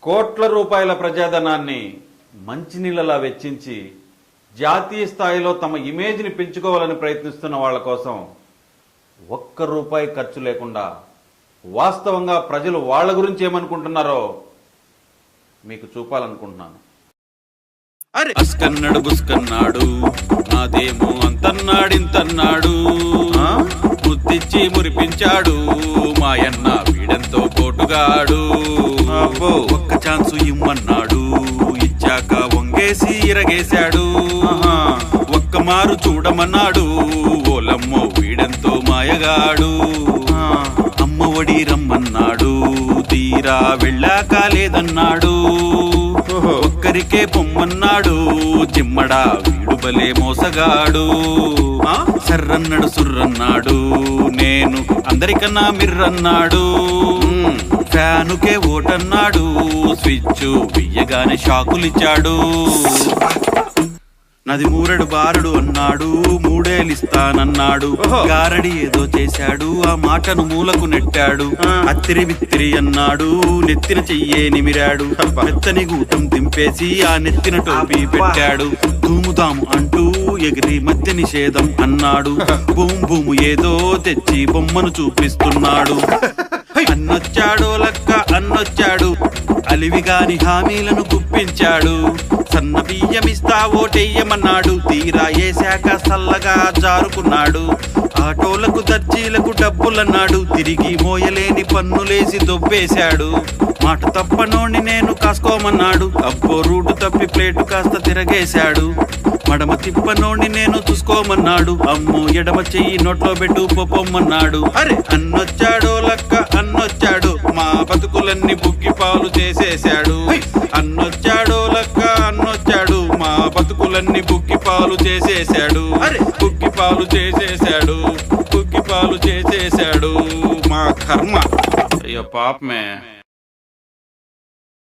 కోట్ల రూపాయల ప్రజాధనాన్ని మంచినీళ్ళలా వెచ్చించి జాతీయ స్థాయిలో తమ ఇమేజ్ని పెంచుకోవాలని ప్రయత్నిస్తున్న వాళ్ళ కోసం ఒక్క రూపాయి ఖర్చు లేకుండా వాస్తవంగా ప్రజలు వాళ్ళ గురించి ఏమనుకుంటున్నారో మీకు చూపాలనుకుంటున్నాను. అరే అస్కన్నాడు బుస్కన్నాడు నాదేమో అంతన్నాడింతన్నాడు, ముద్దిచ్చి మురిపించాడు మాయన్న వీడంతో పోటుగాడు. ఒక్క ఛాన్సు ఇమ్మన్నాడు, ఇచ్చాక వంగేసి ఇరగేశాడు. ఒక్క మారు చూడమన్నాడు, ఓలమ్మో వీడంతో మాయగాడు. అమ్మ ఒడి రమ్మన్నాడు, తీరా వెళ్ళాక లేదన్నాడు. ఒక్కరికే పొమ్మన్నాడు, చిమ్మడా వీడు భలే మోసగాడు. సర్రన్నాడు సుర్రన్నాడు, నేను అందరికన్నా మిర్రన్నాడు. ఫ్యానుకే ఓటన్నాడు, స్విచ్ వెయ్యగానే షాకులిచ్చాడు. నది మూరెడు బారుడు అన్నాడు, మూడేలిస్తానన్నాడు. గారడి ఏదో చేశాడు, ఆ మాటను మూలకు నెట్టాడు. అత్తిరి విత్తిరి అన్నాడు, నెత్తిన చెయ్యే నిమిరాడు. మెత్తని గూటం దింపేసి ఆ నెత్తిన టోపీ పెట్టాడు. ధూముదాము అంటూ ఎగిరి మధ్య నిషేధం అన్నాడు. భూము భూము ఏదో తెచ్చి బొమ్మను చూపిస్తున్నాడు. అన్నొచ్చాడో లక్క అన్నొచ్చాడు, అలివిగాని హామీలను గుప్పించాడు. సన్న బియ్యమిస్తా ఓటెయ్యమన్నాడు, తీరా ఏశాక సల్లగా జారుకున్నాడు. ఆటోలకు దర్జీలకు డబ్బులన్నాడు, తిరిగి మోయలేని పన్నులేసి దొబ్బేశాడు. మాట తప్పనోని నేను కాసుకోమన్నాడు, అబ్బో రూటు తప్పి ప్లేటు కాస్త తిరగేశాడు. మడమ తిప్పనోని నేను చూసుకోమన్నాడు, అమ్మో ఎడమ చెయ్యి నోట్లో పెట్టు పొమ్మన్నాడు. అరే అన్నొచ్చాడో లక్క అన్నొచ్చాడు, మా బతుకులన్నీ బుగ్గి పాలు చేసేశాడు. అన్నొచ్చాడో లక్క అన్నొచ్చాడు, మా బతుకులన్నీ బుగ్గి పాలు చేసేశాడు. అరే బుగ్గి పాలు చేసేశాడు, బుగ్గి పాలు చేసేశాడు. మా కర్మ. అయ్యో పాపమే.